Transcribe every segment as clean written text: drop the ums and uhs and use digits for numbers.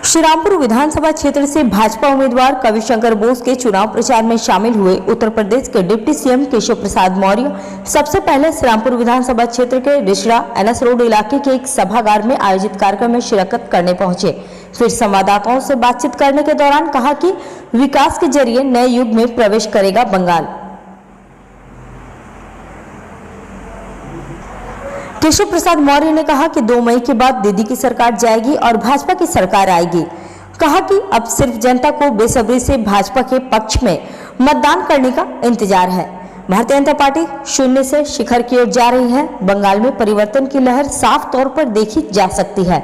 श्रीरामपुर विधानसभा क्षेत्र से भाजपा उम्मीदवार कविशंकर बोस के चुनाव प्रचार में शामिल हुए उत्तर प्रदेश के डिप्टी सीएम केशव प्रसाद मौर्य सबसे पहले श्रीरामपुर विधानसभा क्षेत्र के रिसड़ा एनएस रोड इलाके के एक सभागार में आयोजित कार्यक्रम में शिरकत करने पहुंचे। फिर संवाददाताओं से बातचीत करने के दौरान कहा कि विकास के जरिए नए युग में प्रवेश करेगा बंगाल। केशव प्रसाद मौर्य ने कहा कि 2 मई के बाद दीदी की सरकार जाएगी और भाजपा की सरकार आएगी। कहा कि अब सिर्फ जनता को बेसब्री से भाजपा के पक्ष में मतदान करने का इंतजार है। भारतीय जनता पार्टी शून्य से शिखर की ओर जा रही है। बंगाल में परिवर्तन की लहर साफ तौर पर देखी जा सकती है।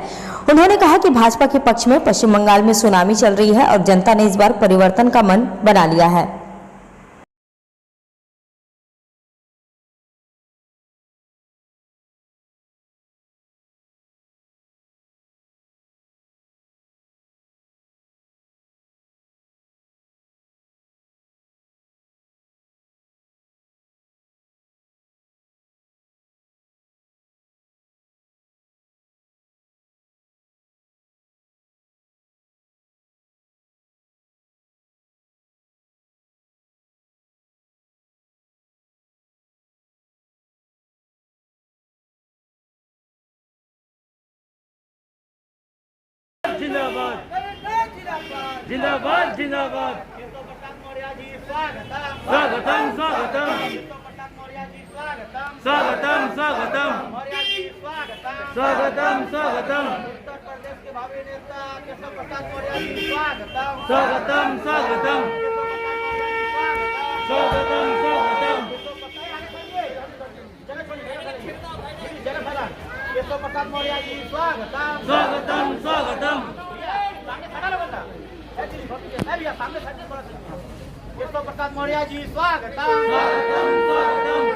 उन्होंने कहा कि भाजपा के पक्ष में पश्चिम बंगाल में सुनामी चल रही है और जनता ने इस बार परिवर्तन का मन बना लिया है। जिंदाबाद जिंदाबाद जिंदाबाद स्वागतम स्वागतम स्वागतम स्वागतम स्वागतम स्वागतम उत्तर प्रदेश के भावी नेता केशव प्रसाद मौर्य जी स्वागतम स्वागतम स्वागतम स्वागतम स्वागतम केशव प्रसाद मौर्य जी स्वागतम स्वागतम स्वागतम केशव प्रसाद मौर्य जी स्वागतम स्वागतम स्वागतम स्वागतम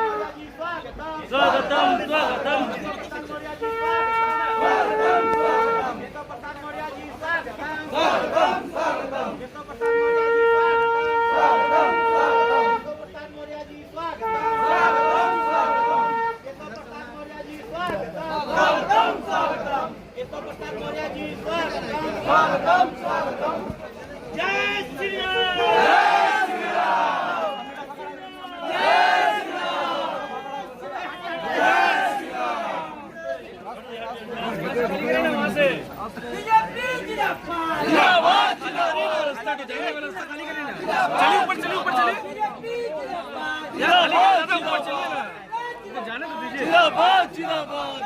स्वागतम स्वागतम स्वागतम जय श्री राम जिंदाबाद जिंदाबाद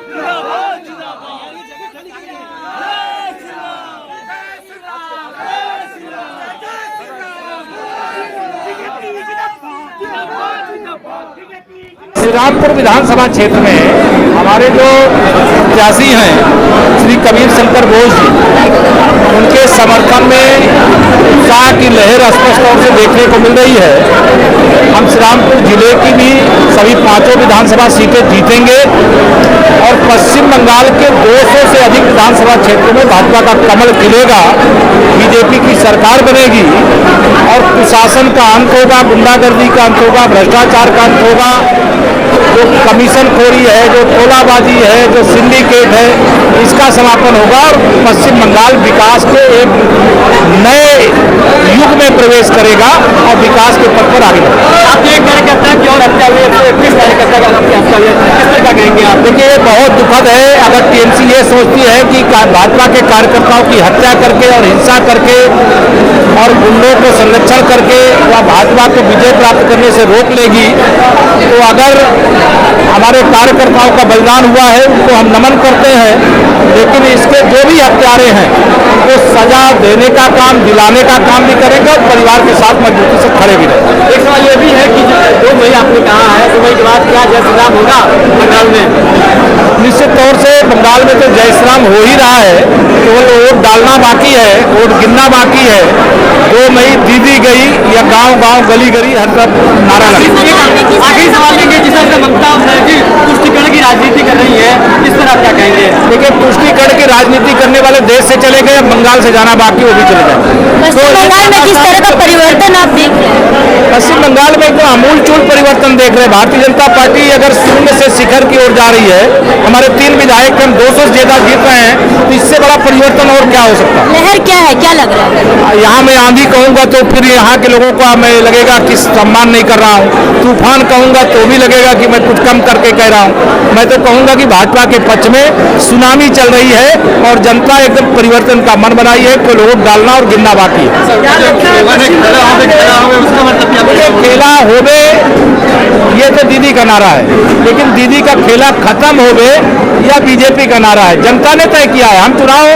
जिंदाबाद जिंदाबाद श्रीरामपुर विधानसभा क्षेत्र में हमारे जो प्रत्याशी हैं श्री कविशंकर बोस जी, उनके समर्थन में उत्साह की लहर स्पष्ट तौर से देखने को मिल रही है। हम श्रीरामपुर जिले की भी सभी 5 विधानसभा सीटें जीतेंगे और पश्चिम बंगाल के 200 से अधिक विधानसभा क्षेत्रों में भाजपा का कमल खिलेगा, बीजेपी की सरकार बनेगी और कुशासन का अंत होगा, गुंडागर्दी का अंत होगा, भ्रष्टाचार का अंत होगा, जो कमीशन खोरी है, जो तोलाबाजी है, जो सिंडिकेट है, इसका समापन होगा और पश्चिम बंगाल विकास के एक नए युग में प्रवेश करेगा और विकास के पथ पर आगे बढ़ेगा। आप एक कार्यकर्ता की और हत्या हुई है, किस कार्यकर्ता का हत्या हुई है, किस तरह का कहेंगे आप? देखिए, बहुत दुखद है अगर टीएमसी ये सोचती है कि भाजपा के कार्यकर्ताओं की हत्या करके और हिंसा करके और गुंडों को संरक्षण करके वह भाजपा को विजय प्राप्त करने से रोक लेगी। तो अगर हमारे कार्यकर्ताओं का बलिदान हुआ है उनको हम नमन करते हैं, लेकिन इसके जो भी हत्यारे हैं उनको सजा देने का काम, दिलाने का काम भी करेंगे और परिवार के साथ मजबूती से खड़े भी रहेंगे। एक सवाल ये भी है कि 2 मई आपने कहा है, 2 मई के बाद क्या जय श्री राम होगा बंगाल में? निश्चित तौर से बंगाल में तो जय श्री राम हो ही रहा है, केवल वोट डालना बाकी है, वोट गिनना बाकी है। 2 मई दीदी गई या गांव गांव गली गली हर तरफ नारा लगा। आखिरी सवाल लेंगे, जिस तरह से ममता बनर्जी तुष्टिकरण की राजनीति कर रही है, इस पर आप क्या कहेंगे? देखिए, तुष्टिकरण की राजनीति करने वाले देश से चले गए, बंगाल से जाना बाकी, वो भी चले गए। पश्चिम बंगाल में किस तरह का पश्चिम बंगाल में एकदम आमूलचूल परिवर्तन देख रहे हैं। भारतीय जनता पार्टी अगर शून्य से शिखर की ओर जा रही है, हमारे 3 विधायक हम 200 से ज्यादा जीत रहे हैं, तो इससे बड़ा परिवर्तन और क्या हो सकता है। लहर क्या है, क्या लग रहा है? यहाँ मैं आंधी कहूँगा तो फिर यहाँ के लोगों को मैं लगेगा कि सम्मान नहीं कर रहा हूँ, तूफान कहूँगा तो भी लगेगा कि मैं कुछ कम करके कह रहा हूँ। मैं तो कहूँगा कि भाजपा के पक्ष में सुनामी चल रही है और जनता एकदम परिवर्तन का मन बनाई है, कोई लोग डालना और गिनना बाकी है। खेला होवे ये तो दीदी का नारा है, लेकिन दीदी का खेला खत्म होवे या बीजेपी का नारा है, जनता ने तय किया है। हम चुनाव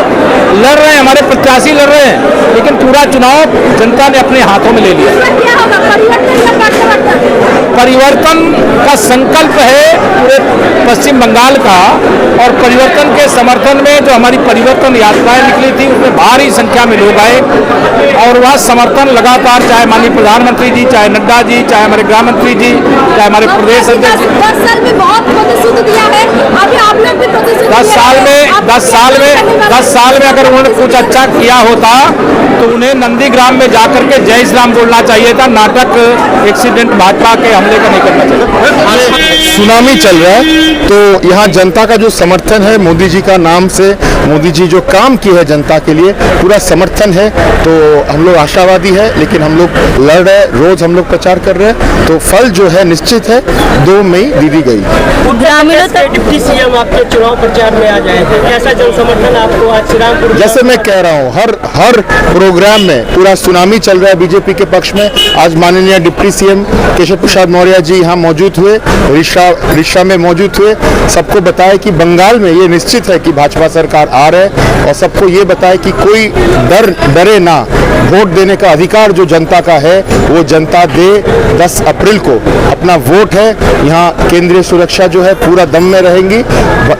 लड़ रहे हैं, हमारे प्रत्याशी लड़ रहे हैं, लेकिन पूरा चुनाव जनता ने अपने हाथों में ले लिया। परिवर्तन का संकल्प है पूरे पश्चिम बंगाल का, और परिवर्तन के समर्थन में जो हमारी परिवर्तन यात्राएं निकली थी उसमें भारी संख्या में लोग आए, और वह समर्थन लगातार, चाहे माननीय प्रधानमंत्री जी, चाहे नड्डा जी, चाहे हमारे गृह मंत्री जी, चाहे हमारे प्रदेश अध्यक्ष। 10 साल में बहुत प्रतिशत दिया है, अभी आप लोग भी प्रतिशत 10 साल में अगर उन्होंने कुछ अच्छा किया होता तो उन्हें नंदीग्राम में जाकर के जय श्री राम बोलना चाहिए था। नाटक एक्सीडेंट भाजपा के हमले का नहीं करना चाहिए। सुनामी चल रहा है, तो यहाँ जनता का जो समर्थन है मोदी जी का नाम से, मोदी जी जो काम किए है जनता के लिए, पूरा समर्थन है। तो हम लोग आशावादी है, लेकिन हम लोग लड़ रहे हैं, रोज हम लोग प्रचार कर रहे हैं, तो फल जो है निश्चित है। 2 मई दीदी गई। ग्रामीणों तक डिप्टी सीएम आपके चुनाव प्रचार में आ जाए थे, कैसा जन समर्थन आपको आज श्रीरामपुर? जैसे मैं कह रहा हूँ, हर प्रोग्राम में पूरा सुनामी चल रहा है बीजेपी के पक्ष में। आज माननीय डिप्टी सीएम केशव प्रसाद मौर्य जी यहाँ मौजूद हुए, उड़ीसा में मौजूद हुए, सबको बताया कि बंगाल में ये निश्चित है कि भाजपा सरकार आ रहे, और सबको ये बताया कि कोई डरे ना, वोट देने का अधिकार जो जनता का है वो जनता दे। 10 अप्रैल को अपना वोट है, यहाँ केंद्रीय सुरक्षा जो है पूरा दम में रहेंगी,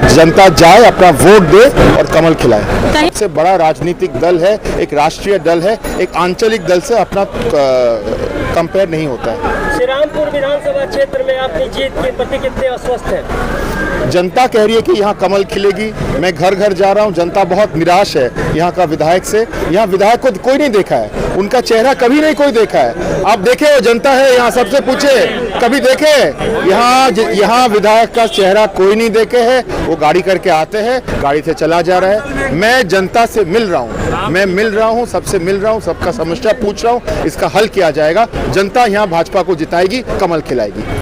जनता जाए अपना वोट दे और कमल खिलाए। सबसे बड़ा राजनीतिक दल है, एक राष्ट्रीय दल है, एक आंचलिक दल से अपना कंपेयर नहीं होता है। श्रीरामपुर विधानसभा क्षेत्र में आपकी जीत के प्रति कितने आश्वस्त हैं? जनता कह रही है कि यहाँ कमल खिलेगी। मैं घर घर जा रहा हूँ, जनता बहुत निराश है यहाँ का विधायक से। यहाँ विधायक को कोई नहीं देखा है, उनका चेहरा कभी नहीं कोई देखा है। आप देखे वो जनता है यहाँ, सबसे पूछे कभी देखे यहाँ विधायक का चेहरा कोई नहीं देखे है। वो गाड़ी करके आते हैं, गाड़ी से चला जा रहा है। मैं जनता से मिल रहा हूँ, सबसे मिल रहा हूँ, सबका समस्या पूछ रहा हूँ, इसका हल किया जाएगा। जनता यहाँ भाजपा को जिताएगी, कमल खिलाएगी।